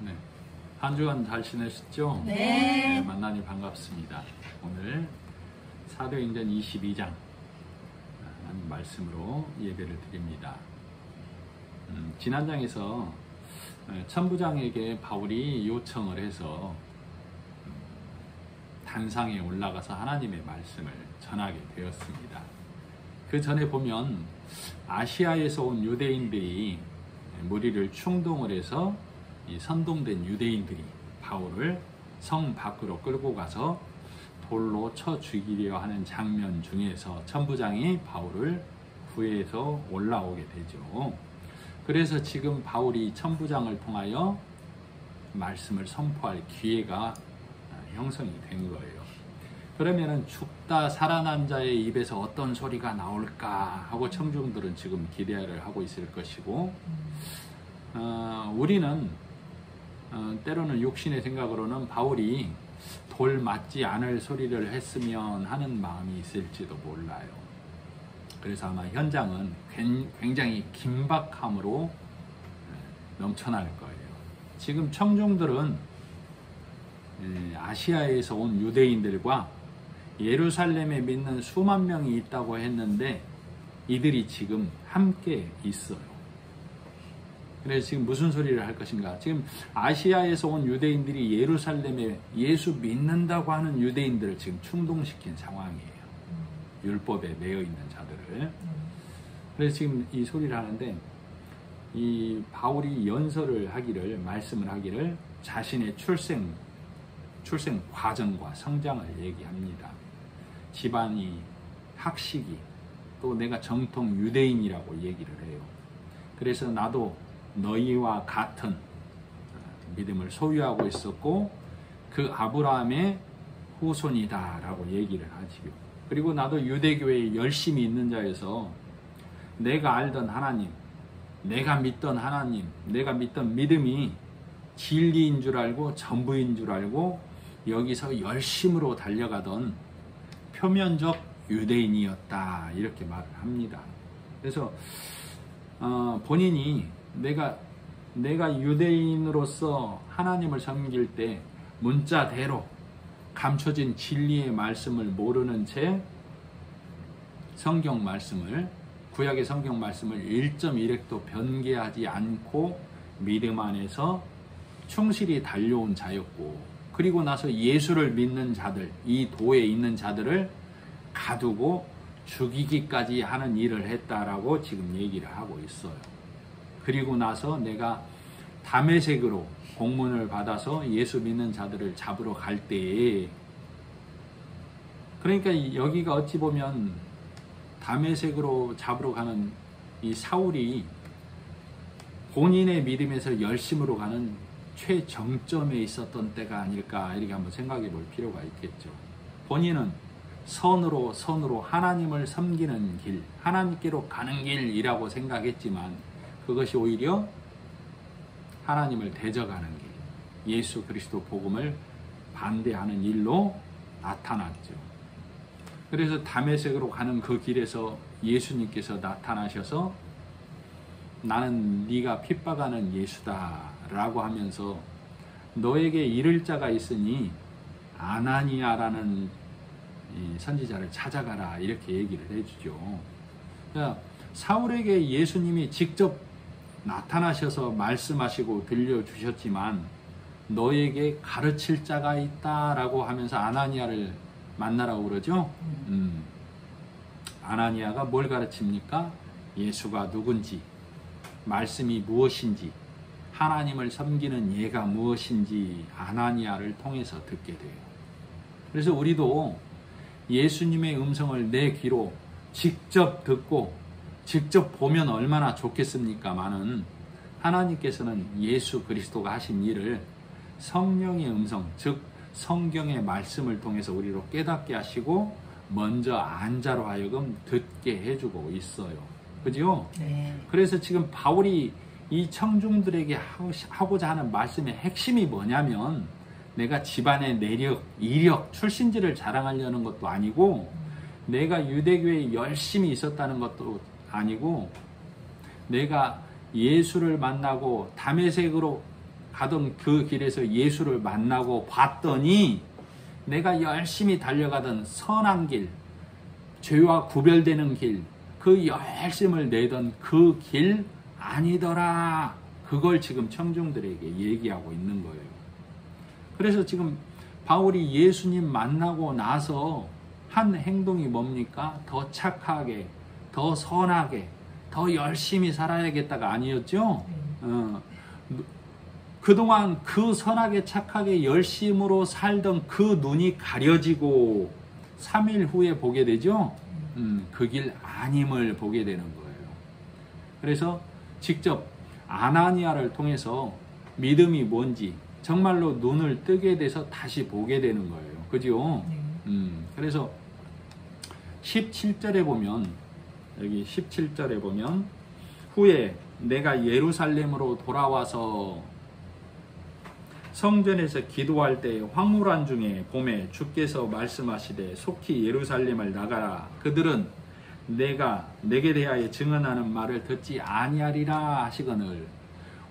네. 한 주간 잘 지내셨죠? 네. 만나니 반갑습니다. 오늘 사도행전 22장 하는 말씀으로 예배를 드립니다. 지난 장에서 천부장에게 바울이 요청을 해서 단상에 올라가서 하나님의 말씀을 전하게 되었습니다. 그 전에 보면 아시아에서 온 유대인들이 무리를 충동을 해서 이 선동된 유대인들이 바울을 성 밖으로 끌고 가서 돌로 쳐 죽이려 하는 장면 중에서 천부장이 바울을 구해서 올라오게 되죠. 그래서 지금 바울이 천부장을 통하여 말씀을 선포할 기회가 형성이 된 거예요. 그러면은 죽다 살아난 자의 입에서 어떤 소리가 나올까 하고 청중들은 지금 기대를 하고 있을 것이고, 우리는 때로는 육신의 생각으로는 바울이 돌 맞지 않을 소리를 했으면 하는 마음이 있을지도 몰라요. 그래서 아마 현장은 굉장히 긴박함으로 넘쳐날 거예요. 지금 청중들은 아시아에서 온 유대인들과 예루살렘에 믿는 수만 명이 있다고 했는데 이들이 지금 함께 있어요. 그래서 지금 무슨 소리를 할 것인가? 지금 아시아에서 온 유대인들이 예루살렘에 예수 믿는다고 하는 유대인들을 지금 충동시킨 상황이에요. 율법에 매여 있는 자들을. 그래서 지금 이 소리를 하는데, 이 바울이 연설을 하기를, 말씀을 하기를 자신의 출생 과정과 성장을 얘기합니다. 집안이, 학식이, 또 내가 정통 유대인이라고 얘기를 해요. 그래서 나도 너희와 같은 믿음을 소유하고 있었고 그 아브라함의 후손이다 라고 얘기를 하지요. 그리고 나도 유대교회에 열심히 있는 자여서 내가 알던 하나님, 내가 믿던 하나님, 내가 믿던 믿음이 진리인 줄 알고 전부인 줄 알고 여기서 열심으로 달려가던 표면적 유대인이었다 이렇게 말을 합니다. 그래서 본인이 내가 유대인으로서 하나님을 섬길 때 문자대로 감춰진 진리의 말씀을 모르는 채 성경 말씀을, 구약의 성경 말씀을 1.1획도 변개하지 않고 믿음 안에서 충실히 달려온 자였고, 그리고 나서 예수를 믿는 자들, 이 도에 있는 자들을 가두고 죽이기까지 하는 일을 했다라고 지금 얘기를 하고 있어요. 그리고 나서 내가 다메섹으로 공문을 받아서 예수 믿는 자들을 잡으러 갈 때에, 그러니까 여기가 어찌 보면 다메섹으로 잡으러 가는 이 사울이 본인의 믿음에서 열심으로 가는 최정점에 있었던 때가 아닐까 이렇게 한번 생각해 볼 필요가 있겠죠. 본인은 선으로 하나님을 섬기는 길, 하나님께로 가는 길이라고 생각했지만 그것이 오히려 하나님을 대적하는 길, 예수 그리스도 복음을 반대하는 일로 나타났죠. 그래서 다메섹으로 가는 그 길에서 예수님께서 나타나셔서 나는 네가 핍박하는 예수다 라고 하면서 너에게 이를 자가 있으니 아나니아라는 이 선지자를 찾아가라 이렇게 얘기를 해주죠. 그러니까 사울에게 예수님이 직접 나타나셔서 말씀하시고 들려주셨지만 너에게 가르칠 자가 있다라고 하면서 아나니아를 만나라고 그러죠. 아나니아가 뭘 가르칩니까? 예수가 누군지, 말씀이 무엇인지, 하나님을 섬기는 예가 무엇인지 아나니아를 통해서 듣게 돼요. 그래서 우리도 예수님의 음성을 내 귀로 직접 듣고 직접 보면 얼마나 좋겠습니까마는 하나님께서는 예수 그리스도가 하신 일을 성령의 음성, 즉 성경의 말씀을 통해서 우리로 깨닫게 하시고 먼저 안자로 하여금 듣게 해주고 있어요. 그죠? 네. 그래서 지금 바울이 이 청중들에게 하고자 하는 말씀의 핵심이 뭐냐면, 내가 집안의 내력, 이력, 출신지를 자랑하려는 것도 아니고, 내가 유대교회에 열심히 있었다는 것도 아니고, 내가 예수를 만나고 다메섹으로 가던 그 길에서 예수를 만나고 봤더니 내가 열심히 달려가던 선한 길, 죄와 구별되는 길, 그 열심을 내던 그 길 아니더라. 그걸 지금 청중들에게 얘기하고 있는 거예요. 그래서 지금 바울이 예수님 만나고 나서 한 행동이 뭡니까? 더 착하게, 더 선하게, 더 열심히 살아야겠다가 아니었죠? 그동안 그 선하게 착하게 열심으로 살던 그 눈이 가려지고 3일 후에 보게 되죠? 그 길 아님을 보게 되는 거예요. 그래서 직접 아나니아를 통해서 믿음이 뭔지 정말로 눈을 뜨게 돼서 다시 보게 되는 거예요. 그죠? 그래서 17절에 보면, 여기 17절에 보면, 후에 내가 예루살렘으로 돌아와서 성전에서 기도할 때 황홀한 중에 봄에 주께서 말씀하시되 속히 예루살렘을 나가라. 그들은 내가 내게 대하여 증언하는 말을 듣지 아니하리라 하시거늘.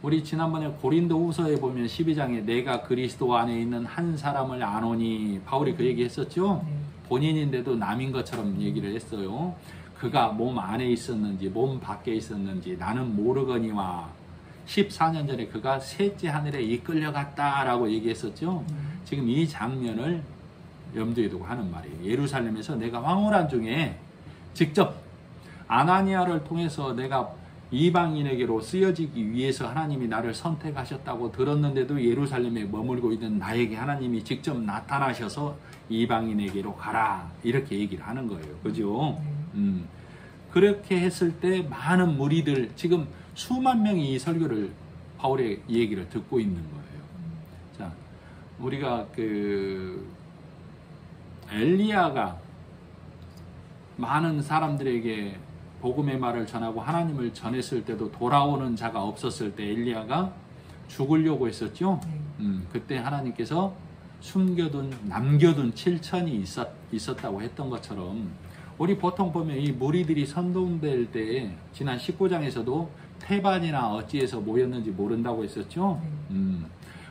우리 지난번에 고린도후서에 보면 12장에 내가 그리스도 안에 있는 한 사람을 아노니, 바울이 그 얘기 했었죠. 본인인데도 남인 것처럼 얘기를 했어요. 그가 몸 안에 있었는지 몸 밖에 있었는지 나는 모르거니와 14년 전에 그가 셋째 하늘에 이끌려갔다라고 얘기했었죠. 지금 이 장면을 염두에 두고 하는 말이에요. 예루살렘에서 내가 황홀한 중에 직접 아나니아를 통해서 내가 이방인에게로 쓰여지기 위해서 하나님이 나를 선택하셨다고 들었는데도 예루살렘에 머물고 있는 나에게 하나님이 직접 나타나셔서 이방인에게로 가라, 이렇게 얘기를 하는 거예요. 그죠? 그렇게 했을 때 많은 무리들, 지금 수만 명이 이 설교를, 바울의 얘기를 듣고 있는 거예요. 자, 우리가 엘리야가 많은 사람들에게 복음의 말을 전하고 하나님을 전했을 때도 돌아오는 자가 없었을 때 엘리야가 죽으려고 했었죠. 그때 하나님께서 남겨둔 7천이 있었다고 했던 것처럼, 우리 보통 보면 이 무리들이 선동될 때 지난 19장에서도 태반이나 어찌에서 모였는지 모른다고 했었죠.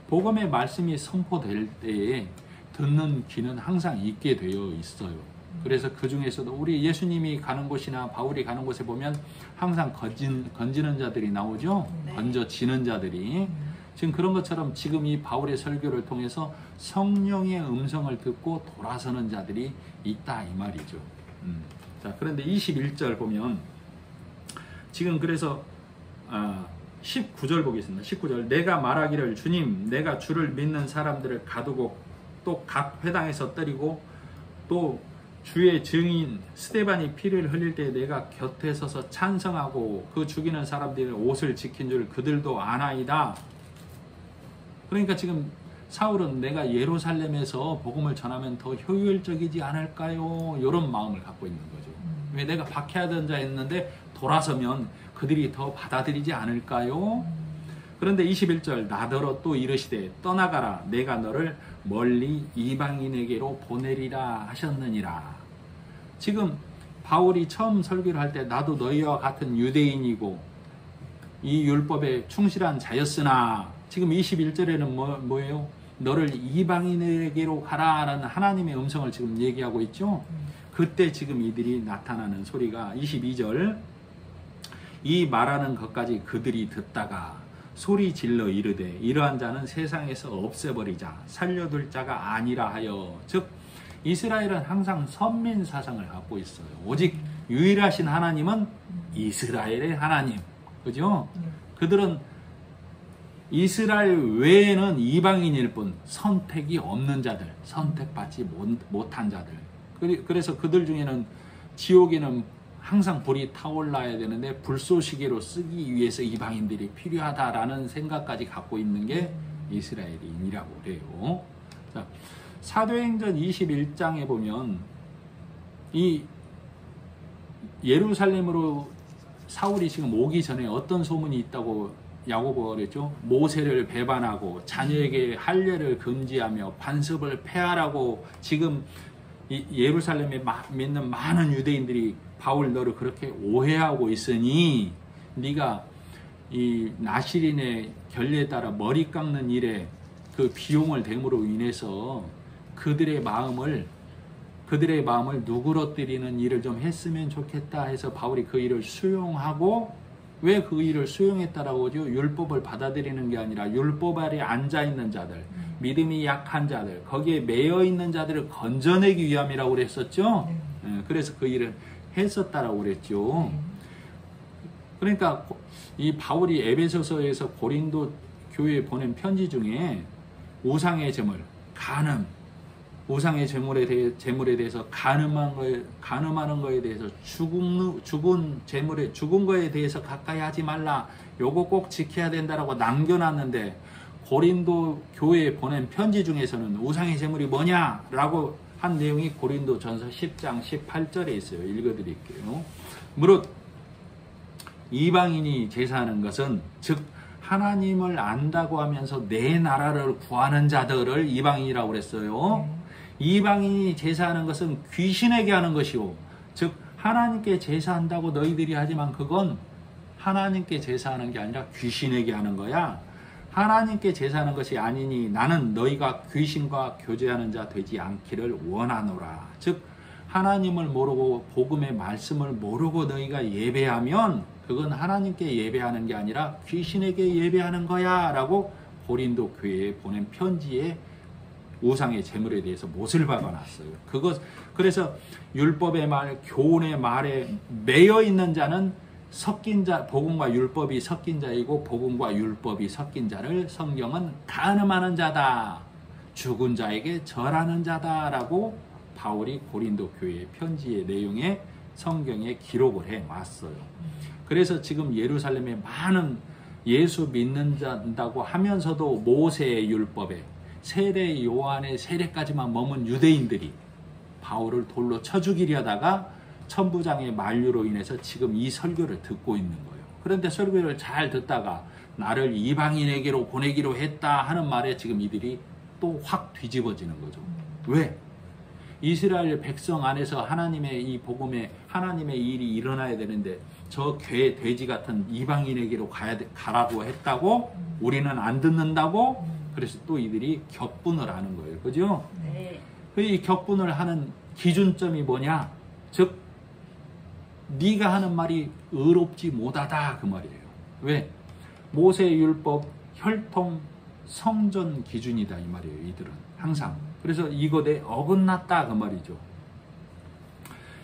복음의 말씀이 선포될 때에 듣는 귀는 항상 있게 되어 있어요. 그래서 그 중에서도 우리 예수님이 가는 곳이나 바울이 가는 곳에 보면 항상 건지는 자들이 나오죠. 건져지는 자들이. 지금 그런 것처럼 지금 이 바울의 설교를 통해서 성령의 음성을 듣고 돌아서는 자들이 있다, 이 말이죠. 자, 그런데 21절 보면 지금 그래서 19절 보겠습니다. 19절, 내가 말하기를 주님, 내가 주를 믿는 사람들을 가두고 또 각 회당에서 때리고 또 주의 증인 스데반이 피를 흘릴 때 내가 곁에 서서 찬성하고 그 죽이는 사람들의 옷을 지킨 줄 그들도 아나이다. 그러니까 지금 사울은 내가 예루살렘에서 복음을 전하면 더 효율적이지 않을까요? 이런 마음을 갖고 있는 거죠. 왜 내가 박해하던 자였는데 돌아서면 그들이 더 받아들이지 않을까요? 그런데 21절, 나더러 또 이르시되 떠나가라, 내가 너를 멀리 이방인에게로 보내리라 하셨느니라. 지금 바울이 처음 설교를 할 때 나도 너희와 같은 유대인이고 이 율법에 충실한 자였으나, 지금 21절에는 뭐예요? 너를 이방인에게로 가라라는 하나님의 음성을 지금 얘기하고 있죠. 그때 지금 이들이 나타나는 소리가 22절, 이 말하는 것까지 그들이 듣다가 소리 질러 이르되 이러한 자는 세상에서 없애버리자, 살려둘 자가 아니라 하여. 즉 이스라엘은 항상 선민 사상을 갖고 있어요. 오직 유일하신 하나님은 이스라엘의 하나님, 그죠? 그들은 이스라엘 외에는 이방인일 뿐 선택이 없는 자들, 선택받지 못한 자들. 그래서 그들 중에는 지옥에는 항상 불이 타올라야 되는데 불쏘시개로 쓰기 위해서 이방인들이 필요하다라는 생각까지 갖고 있는 게 이스라엘인이라고 그래요. 자, 사도행전 21장에 보면 이 예루살렘으로 사울이 지금 오기 전에 어떤 소문이 있다고 야고보가 그랬죠. 모세를 배반하고 자녀에게 할례를 금지하며 반습을 폐하라고 지금 이 예루살렘에 믿는 많은 유대인들이 바울 너를 그렇게 오해하고 있으니 네가 이 나실인의 결례에 따라 머리 깎는 일에 그 비용을 댐으로 인해서 그들의 마음을 누그러뜨리는 일을 좀 했으면 좋겠다 해서 바울이 그 일을 수용하고, 왜 그 일을 수용했다라고 하죠? 율법을 받아들이는 게 아니라 율법 아래 앉아있는 자들, 믿음이 약한 자들, 거기에 매여 있는 자들을 건져내기 위함이라고 그랬었죠. 그래서 그 일을 했었다라고 그랬죠. 그러니까 이 바울이 에베소서에서 고린도 교회에 보낸 편지 중에 우상의 제물, 간음, 우상의 제물에 대해서 간음하는 거에 대해서 죽은 거에 대해서 가까이 하지 말라, 요거 꼭 지켜야 된다라고 남겨놨는데, 고린도 교회에 보낸 편지 중에서는 우상의 제물이 뭐냐라고 한 내용이 고린도 전서 10장 18절에 있어요. 읽어드릴게요. 무릇 이방인이 제사하는 것은, 즉 하나님을 안다고 하면서 내 나라를 구하는 자들을 이방인이라고 그랬어요. 이방인이 제사하는 것은 귀신에게 하는 것이요, 즉 하나님께 제사한다고 너희들이 하지만 그건 하나님께 제사하는 게 아니라 귀신에게 하는 거야. 하나님께 제사하는 것이 아니니 나는 너희가 귀신과 교제하는 자 되지 않기를 원하노라. 즉 하나님을 모르고 복음의 말씀을 모르고 너희가 예배하면 그건 하나님께 예배하는 게 아니라 귀신에게 예배하는 거야 라고 고린도 교회에 보낸 편지에 우상의 제물에 대해서 못을 박아놨어요. 그래서 율법의 말, 교훈의 말에 매여 있는 자는 섞인 자, 복음과 율법이 섞인 자이고, 복음과 율법이 섞인 자를 성경은 간음하는 자다, 죽은 자에게 절하는 자다라고 바울이 고린도 교회의 편지의 내용에 성경에 기록을 해놨어요. 그래서 지금 예루살렘에 많은 예수 믿는다고 하면서도 모세의 율법에 세례 요한의 세례까지만 머문 유대인들이 바울을 돌로 쳐 죽이려 하다가 천부장의 만류로 인해서 지금 이 설교를 듣고 있는 거예요. 그런데 설교를 잘 듣다가 나를 이방인에게로 보내기로 했다 하는 말에 지금 이들이 또 확 뒤집어지는 거죠. 왜? 이스라엘 백성 안에서 하나님의 이 복음에 하나님의 일이 일어나야 되는데 저 돼지 같은 이방인에게로 가라고 했다고? 우리는 안 듣는다고? 그래서 또 이들이 격분을 하는 거예요. 그죠? 네. 이 격분을 하는 기준점이 뭐냐? 즉 네가 하는 말이 의롭지 못하다 그 말이에요. 왜? 모세의 율법 혈통 성전 기준이다 이 말이에요. 이들은 항상. 그래서 이것에 어긋났다 그 말이죠.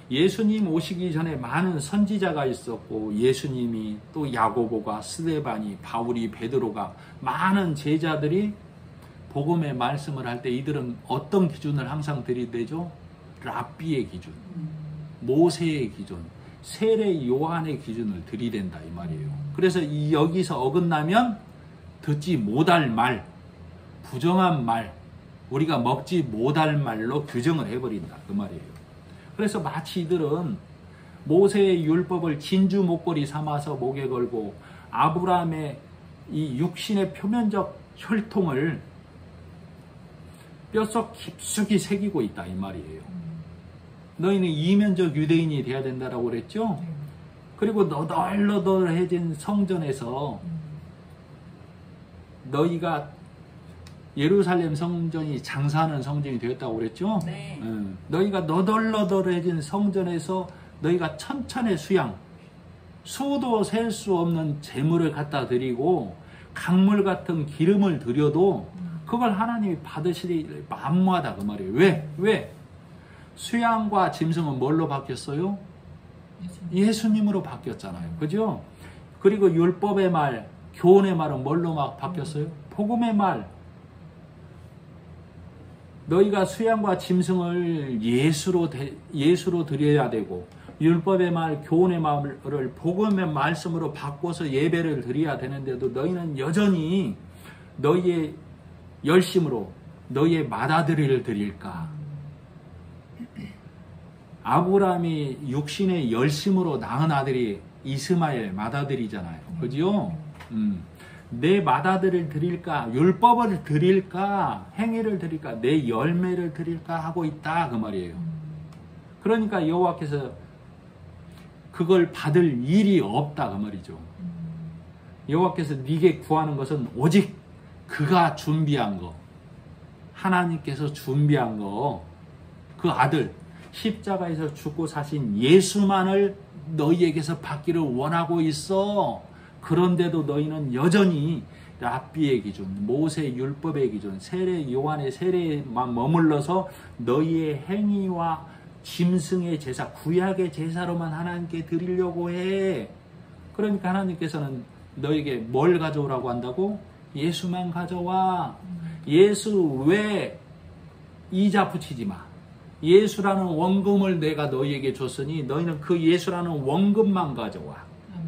예수님 오시기 전에 많은 선지자가 있었고, 예수님이 또 야고보가 스데반이 바울이 베드로가 많은 제자들이 복음의 말씀을 할 때 이들은 어떤 기준을 항상 들이대죠? 랍비의 기준, 모세의 기준, 세례 요한의 기준을 들이댄다 이 말이에요. 그래서 여기서 어긋나면 듣지 못할 말, 부정한 말, 우리가 먹지 못할 말로 규정을 해버린다 그 말이에요. 그래서 마치 이들은 모세의 율법을 진주 목걸이 삼아서 목에 걸고 아브라함의 이 육신의 표면적 혈통을 뼛속 깊숙이 새기고 있다 이 말이에요. 너희는 이면적 유대인이 돼야 된다라고 그랬죠? 그리고 너덜너덜해진 성전에서 너희가 예루살렘 성전이 장사하는 성전이 되었다고 그랬죠? 네. 너희가 너덜너덜해진 성전에서 너희가 천천의 수양, 수도 셀 수 없는 재물을 갖다 드리고 강물 같은 기름을 드려도 그걸 하나님이 받으시리 만무하다 그 말이에요. 왜? 수양과 짐승은 뭘로 바뀌었어요? 예수님으로 바뀌었잖아요. 그죠? 그리고 율법의 말, 교훈의 말은 뭘로 막 바뀌었어요? 복음의 말. 너희가 수양과 짐승을 예수로 드려야 되고, 율법의 말, 교훈의 말을 복음의 말씀으로 바꿔서 예배를 드려야 되는데도 너희는 여전히 너희의 열심으로 너희의 맏아들을 드릴까? 아브라함이 육신의 열심으로 낳은 아들이 이스마엘 맏아들이잖아요. 그죠? 내 맏아들을 드릴까? 율법을 드릴까? 행위를 드릴까? 내 열매를 드릴까? 하고 있다 그 말이에요. 그러니까 여호와께서 그걸 받을 일이 없다 그 말이죠. 여호와께서 네게 구하는 것은 오직 그가 준비한 거, 하나님께서 준비한 거, 그 아들 십자가에서 죽고 사신 예수만을 너희에게서 받기를 원하고 있어. 그런데도 너희는 여전히 랍비의 기준, 모세 율법의 기준, 세례 요한의 세례에만 머물러서 너희의 행위와 짐승의 제사, 구약의 제사로만 하나님께 드리려고 해. 그러니까 하나님께서는 너에게 뭘 가져오라고 한다고? 예수만 가져와. 예수 외에 이자 붙이지 마. 예수라는 원금을 내가 너희에게 줬으니 너희는 그 예수라는 원금만 가져와.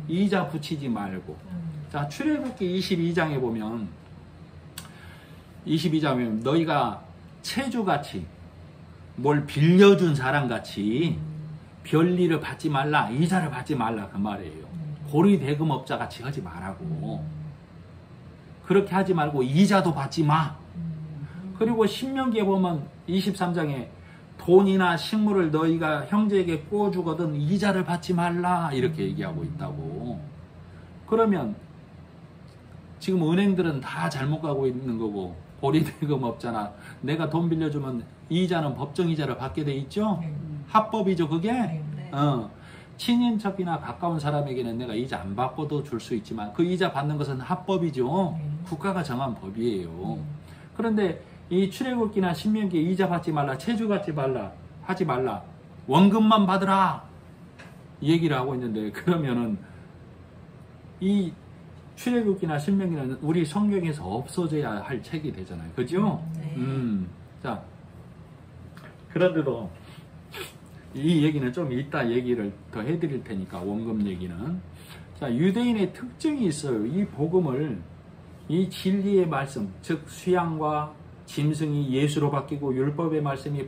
이자 붙이지 말고. 자, 출애굽기 22장에 보면 22장에 너희가 체주같이 뭘 빌려준 사람같이 별리를 받지 말라, 이자를 받지 말라 그 말이에요. 고리대금업자 같이 하지 말라고. 그렇게 하지 말고 이자도 받지 마. 그리고 신명기에 보면 23장에 돈이나 식물을 너희가 형제에게 꿔주거든 이자를 받지 말라 이렇게 얘기하고 있다고. 그러면 지금 은행들은 다 잘못 가고 있는 거고 고리대금 없잖아. 내가 돈 빌려주면 이자는 법정이자를 받게 돼 있죠. 합법이죠 그게. 친인척이나 가까운 사람에게는 내가 이자 안 받고도 줄 수 있지만 그 이자 받는 것은 합법이죠. 국가가 정한 법이에요. 그런데 이 출애굽기나 신명기에 이자 받지 말라, 체주 받지 말라, 하지 말라, 원금만 받으라 이 얘기를 하고 있는데, 그러면은 이 출애굽기나 신명기는 우리 성경에서 없어져야 할 책이 되잖아요. 그죠? 자, 그런데도 이 얘기는 좀 이따 얘기를 더 해드릴 테니까, 원금 얘기는. 자, 유대인의 특징이 있어요. 이 복음을, 이 진리의 말씀, 즉 수양과 짐승이 예수로 바뀌고 율법의 말씀이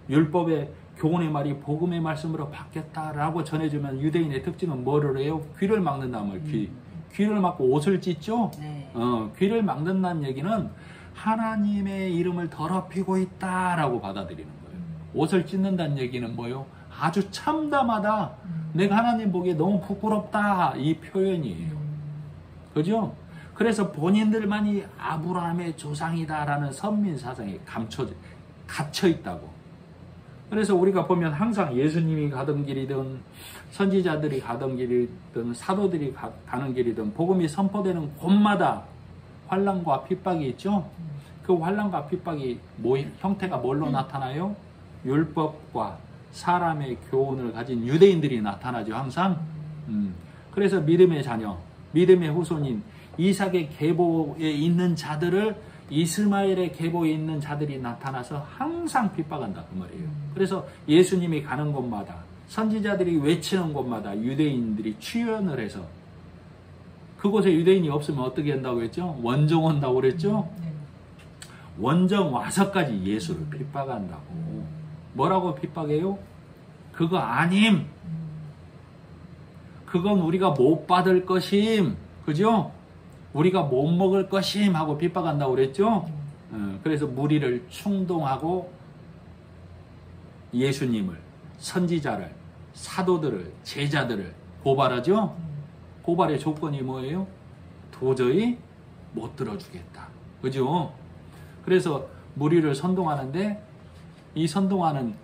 율법의 교훈의 말이 복음의 말씀으로 바뀌었다라고 전해주면 유대인의 특징은 뭐를 해요? 귀를 막는다는 말. 귀를 막고 옷을 찢죠? 귀를 막는다는 얘기는 하나님의 이름을 더럽히고 있다라고 받아들이는 거예요. 옷을 찢는다는 얘기는 뭐예요? 아주 참담하다. 내가 하나님 보기에 너무 부끄럽다. 이 표현이에요. 그죠? 그래서 본인들만이 아브라함의 조상이다라는 선민 사상에 갇혀 있다고. 그래서 우리가 보면 항상 예수님이 가던 길이든 선지자들이 가던 길이든 사도들이 가는 길이든 복음이 선포되는 곳마다 환난과 핍박이 있죠. 그 환난과 핍박이 형태가 뭘로 나타나요? 율법과 사람의 교훈을 가진 유대인들이 나타나죠, 항상. 그래서 믿음의 자녀, 믿음의 후손인 이삭의 계보에 있는 자들을 이스마엘의 계보에 있는 자들이 나타나서 항상 핍박한다 그 말이에요. 그래서 예수님이 가는 곳마다, 선지자들이 외치는 곳마다 유대인들이 출연을 해서, 그곳에 유대인이 없으면 어떻게 한다고 했죠? 원정 온다고 그랬죠? 원정 와서까지 예수를 핍박한다고. 뭐라고 핍박해요? 그거 아님. 그건 우리가 못 받을 것임. 그죠? 우리가 못 먹을 것임 하고 핍박한다고 그랬죠? 그래서 무리를 충동하고 예수님을, 선지자를, 사도들을, 제자들을 고발하죠? 고발의 조건이 뭐예요? 도저히 못 들어주겠다. 그죠? 그래서 무리를 선동하는데, 이 선동하는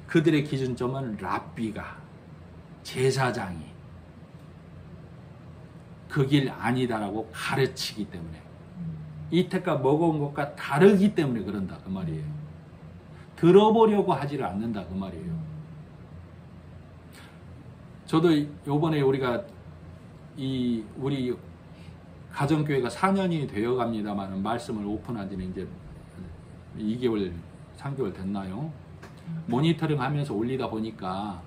그들의 기준점은 랍비가, 제사장이 그 길 아니다라고 가르치기 때문에, 이때까지 먹어온 것과 다르기 때문에 그런다 그 말이에요. 들어보려고 하지를 않는다 그 말이에요. 저도 요번에 우리가 우리 가정교회가 4년이 되어 갑니다만 말씀을 오픈한 지는 이제 2개월 3개월 됐나요? 모니터링 하면서 올리다 보니까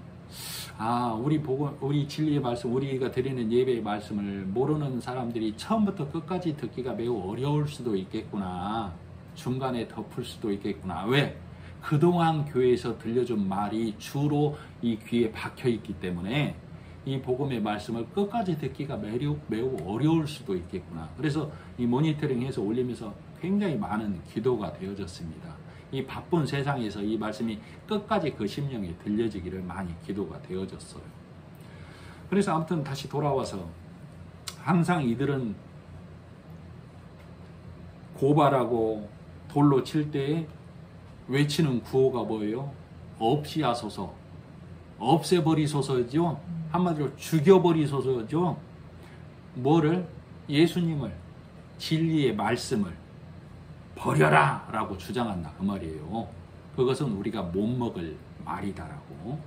우리 진리의 말씀, 우리가 드리는 예배의 말씀을 모르는 사람들이 처음부터 끝까지 듣기가 매우 어려울 수도 있겠구나. 중간에 덮을 수도 있겠구나. 왜? 그동안 교회에서 들려준 말이 주로 이 귀에 박혀 있기 때문에 이 복음의 말씀을 끝까지 듣기가 매우 어려울 수도 있겠구나. 그래서 이 모니터링해서 올리면서 굉장히 많은 기도가 되어졌습니다. 이 바쁜 세상에서 이 말씀이 끝까지 그 심령에 들려지기를 많이 기도가 되어졌어요. 그래서 아무튼 다시 돌아와서 항상 이들은 고발하고 돌로 칠 때에 외치는 구호가 뭐예요? 없이하소서, 없애버리소서죠. 한마디로 죽여버리소서죠. 뭐를? 예수님을, 진리의 말씀을 버려라 라고 주장한다 그 말이에요. 그것은 우리가 못 먹을 말이다라고.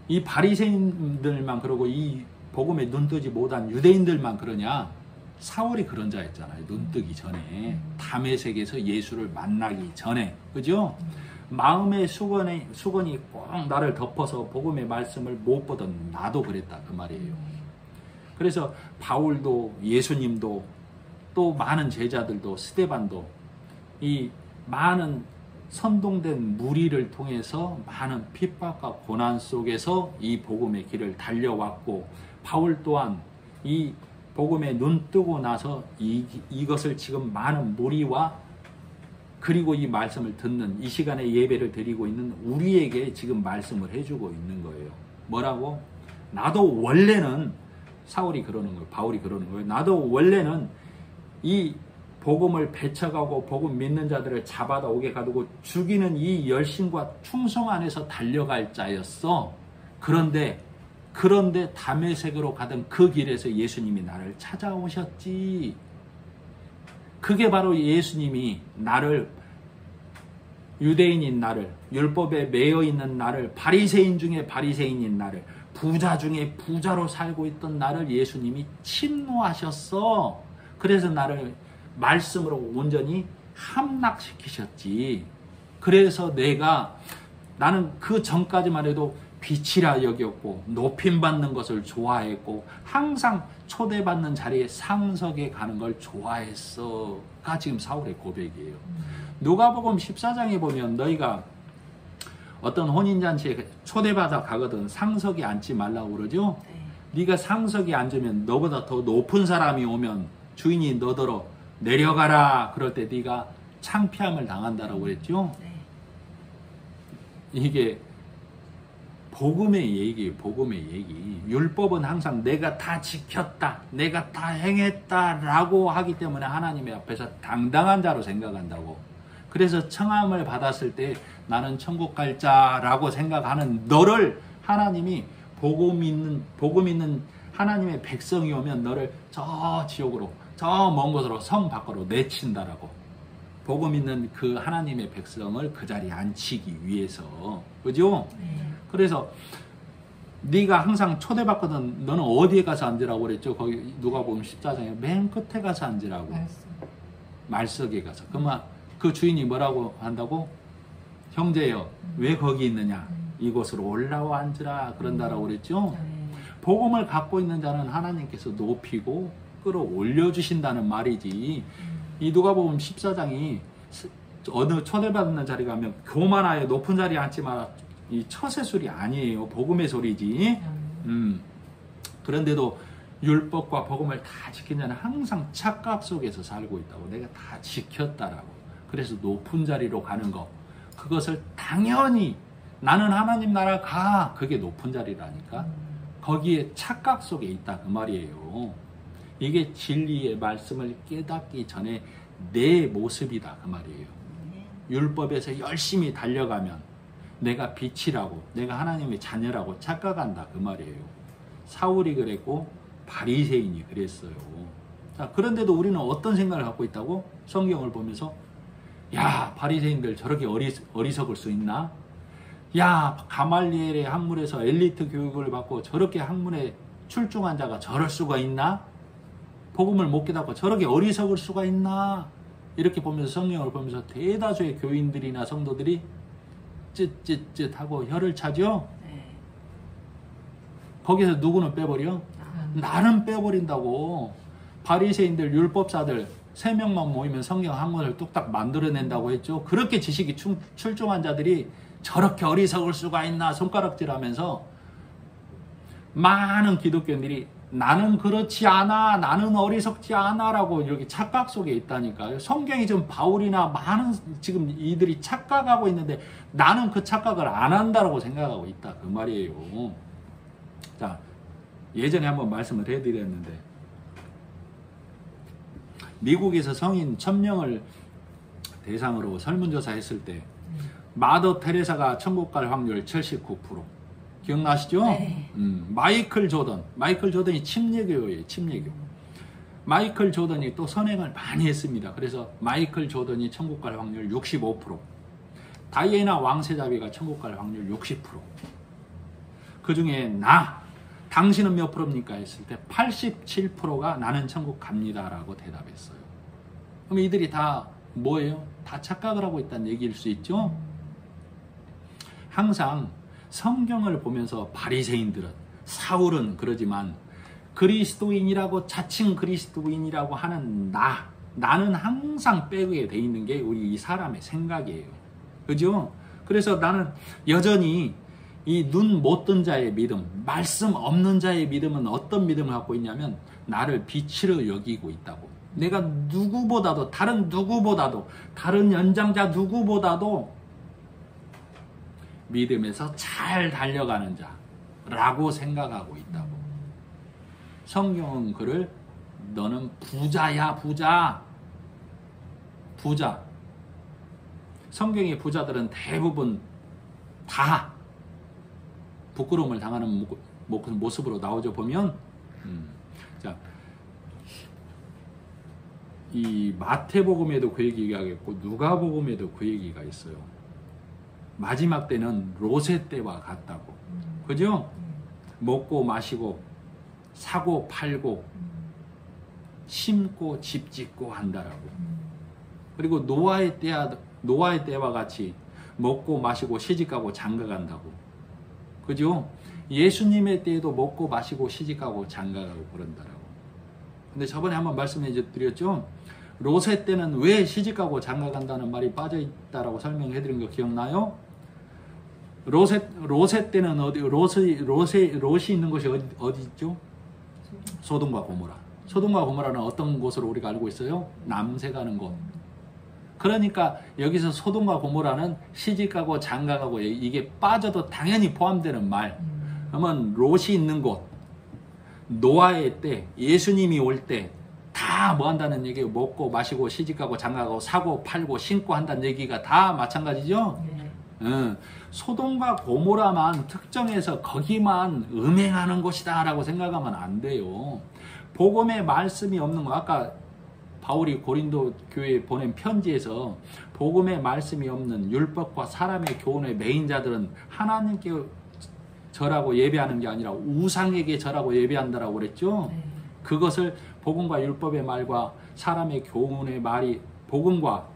이 바리새인들만 그러고 이 복음에 눈뜨지 못한 유대인들만 그러냐? 사울이 그런 자였잖아요. 눈뜨기 전에, 다메섹에서 예수를 만나기 전에, 그죠? 마음의 수건이 꼭 나를 덮어서 복음의 말씀을 못 보던 나도 그랬다 그 말이에요. 그래서 바울도 예수님도 또 많은 제자들도 스데반도 이 많은 선동된 무리를 통해서 많은 핍박과 고난 속에서 이 복음의 길을 달려왔고, 바울 또한 이 복음에 눈 뜨고 나서 이것을 지금 많은 무리와 그리고 이 말씀을 듣는 이 시간에 예배를 드리고 있는 우리에게 지금 말씀을 해주고 있는 거예요. 뭐라고? 나도 원래는, 사울이 그러는 거예요. 바울이 그러는 거예요. 나도 원래는 이 복음을 배척하고 복음 믿는 자들을 잡아다 오게 가두고 죽이는 이 열심과 충성 안에서 달려갈 자였어. 그런데 다메섹으로 가던 그 길에서 예수님이 나를 찾아오셨지. 그게 바로 예수님이 나를, 유대인인 나를, 율법에 매여 있는 나를, 바리새인 중에 바리새인인 나를, 부자 중에 부자로 살고 있던 나를 예수님이 침노하셨어. 그래서 나를 말씀으로 온전히 함락시키셨지. 그래서 나는 그 전까지만 해도 빛이라 여겼고 높임받는 것을 좋아했고 항상 초대받는 자리에 상석에 가는 걸 좋아했어가 지금 사울의 고백이에요. 누가복음 14장에 보면 너희가 어떤 혼인잔치에 초대받아 가거든 상석에 앉지 말라고 그러죠. 네가 상석에 앉으면 너보다 더 높은 사람이 오면 주인이 너더러 내려가라 그럴 때 네가 창피함을 당한다라고 그랬죠. 이게 복음의 얘기예요. 복음의 얘기. 율법은 항상 내가 다 지켰다, 내가 다 행했다라고 하기 때문에 하나님의 앞에서 당당한 자로 생각한다고. 그래서 청함을 받았을 때 나는 천국 갈 자라고 생각하는 너를 하나님이 복음 있는 하나님의 백성이 오면 너를 저 지옥으로, 저 먼 곳으로 성 밖으로 내친다라고. 복음 있는 그 하나님의 백성을 그 자리에 앉히기 위해서. 그죠? 그래서 네가 항상 초대받거든. 너는 어디에 가서 앉으라고 그랬죠? 거기 누가복음 14장에 맨 끝에 가서 앉으라고. 말석에 가서. 그러면 그 주인이 뭐라고 한다고? 형제여, 왜 거기 있느냐? 이곳으로 올라와 앉으라. 그런다라고 그랬죠? 복음을 갖고 있는 자는 하나님께서 높이고 끌어올려 주신다는 말이지. 이 누가복음 14장이 어느 초대받는 자리 가면 교만하여 높은 자리에 앉지 마라. 이 처세 소리 아니에요. 복음의 소리지. 그런데도 율법과 복음을 다 지킨 자는 항상 착각 속에서 살고 있다고. 내가 다 지켰다라고. 그래서 높은 자리로 가는 거. 그것을 당연히 나는 하나님 나라 가. 그게 높은 자리라니까. 거기에 착각 속에 있다 그 말이에요. 이게 진리의 말씀을 깨닫기 전에 내 모습이다 그 말이에요. 율법에서 열심히 달려가면 내가 빛이라고, 내가 하나님의 자녀라고 착각한다 그 말이에요. 사울이 그랬고 바리새인이 그랬어요. 자, 그런데도 우리는 어떤 생각을 갖고 있다고? 성경을 보면서 야, 바리새인들 저렇게 어리석을 수 있나? 야, 가말리엘의 학문에서 엘리트 교육을 받고 저렇게 학문에 출중한 자가 저럴 수가 있나? 복음을 못 깨닫고 저렇게 어리석을 수가 있나? 이렇게 보면서 성경을 보면서 대다수의 교인들이나 성도들이 쯧쯧쯧하고 혀를 차죠? 거기서 누구는 빼버려? 나는 빼버린다고. 바리새인들, 율법사들 3명만 모이면 성경 한 권을 뚝딱 만들어낸다고 했죠. 그렇게 지식이 출중한 자들이 저렇게 어리석을 수가 있나 손가락질하면서 많은 기독교인들이 나는 그렇지 않아, 나는 어리석지 않아 라고 이렇게 착각 속에 있다니까요. 성경이 지금 바울이나 많은 지금 이들이 착각하고 있는데 나는 그 착각을 안 한다라고 생각하고 있다 그 말이에요. 자, 예전에 한번 말씀을 해드렸는데, 미국에서 성인 1000명을 대상으로 설문조사 했을 때 마더 테레사가 천국 갈 확률 79%. 기억나시죠? 네. 마이클 조던이 침례교예요. 침례교. 마이클 조던이 또 선행을 많이 했습니다. 그래서 마이클 조던이 천국 갈 확률 65%. 다이애나 왕세자비가 천국 갈 확률 60%. 그 중에 당신은 몇 프로입니까? 했을 때 87%가 나는 천국 갑니다 라고 대답했어요. 그럼 이들이 다 뭐예요? 다 착각을 하고 있다는 얘기일 수 있죠? 항상 성경을 보면서 바리새인들은, 사울은 그러지만 그리스도인이라고 자칭 그리스도인이라고 하는 나는 항상 빼게 돼 있는 게 우리 이 사람의 생각이에요. 그죠? 그래서 나는 여전히 이 눈 못 뜬 자의 믿음, 말씀 없는 자의 믿음은 어떤 믿음을 갖고 있냐면 나를 빛으로 여기고 있다고. 내가 누구보다도, 다른 누구보다도, 다른 연장자 누구보다도 믿음에서 잘 달려가는 자라고 생각하고 있다고. 성경은 그를 너는 부자야, 부자. 성경의 부자들은 대부분 다 부끄러움을 당하는 모습으로 나오죠. 보면 자, 이 마태복음에도 그 얘기가 있고 누가복음에도 그 얘기가 있어요. 마지막 때는 로세 때와 같다고. 그죠? 먹고 마시고 사고 팔고 심고 집 짓고 한다라고. 그리고 노아의 때와 같이 먹고 마시고 시집가고 장가간다고. 그죠? 예수님의 때에도 먹고 마시고 시집가고 장가가고 그런다라고. 근데 저번에 한번 말씀해 드렸죠? 로세 때는 왜 시집가고 장가간다는 말이 빠져있다라고 설명해 드린 거 기억나요? 로세 때는 롯이 있는 곳이 어디 있죠? 소돔과 고모라. 소돔과 고모라는 어떤 곳으로 우리가 알고 있어요? 남새 가는 곳. 그러니까 여기서 소돔과 고모라는 시집가고 장가가고 이게 빠져도 당연히 포함되는 말. 그러면 롯이 있는 곳, 노아의 때, 예수님이 올 때 다 뭐 한다는 얘기예요. 먹고 마시고 시집가고 장가가고 사고 팔고 신고 한다는 얘기가 다 마찬가지죠. 네. 소돔과 고모라만 특정해서 거기만 음행하는 곳이다 라고 생각하면 안 돼요. 복음의 말씀이 없는 거, 아까 바울이 고린도 교회에 보낸 편지에서 복음의 말씀이 없는 율법과 사람의 교훈의 매인자들은 하나님께 절하고 예배하는 게 아니라 우상에게 절하고 예배한다라고 그랬죠. 네. 그것을 복음과 율법의 말과 사람의 교훈의 말이, 복음과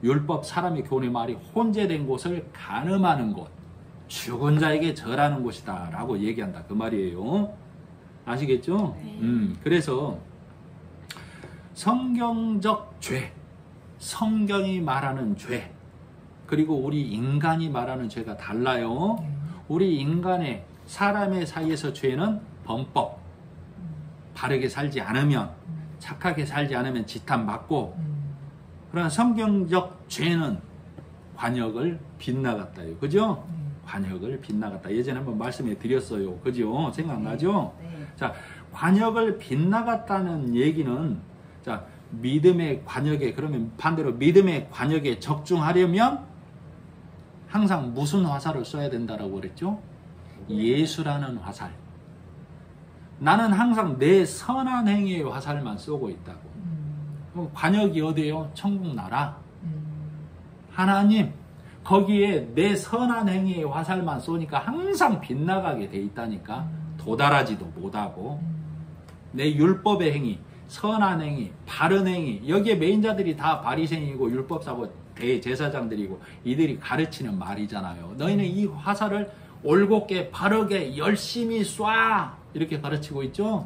율법 사람의 교훈의 말이 혼재된 곳을 간음하는 곳, 죽은 자에게 절하는 곳이다 라고 얘기한다 그 말이에요. 아시겠죠? 네. 그래서 성경적 죄, 성경이 말하는 죄, 그리고 우리 인간이 말하는 죄가 달라요. 우리 인간의, 사람의 사이에서 죄는 범법, 바르게 살지 않으면, 착하게 살지 않으면 지탄 받고, 그러나 성경적 죄는 관역을 빗나갔다요. 그죠? 관역을 빗나갔다. 예전에 한번 말씀해 드렸어요. 그죠? 생각나죠? 네. 자, 관역을 빗나갔다는 얘기는, 자, 믿음의 관역에, 그러면 반대로 믿음의 관역에 적중하려면 항상 무슨 화살을 써야 된다라고 그랬죠? 예수라는 화살. 나는 항상 내 선한 행위의 화살만 쏘고 있다고. 그럼 관역이 어디예요? 천국 나라. 하나님, 거기에 내 선한 행위의 화살만 쏘니까 항상 빗나가게 돼 있다니까. 도달하지도 못하고. 내 율법의 행위, 선한 행위, 바른 행위, 여기에 메인자들이 다 바리새인이고 율법사고 대제사장들이고 이들이 가르치는 말이잖아요. 너희는 이 화살을 올곧게 바르게 열심히 쏴 이렇게 가르치고 있죠.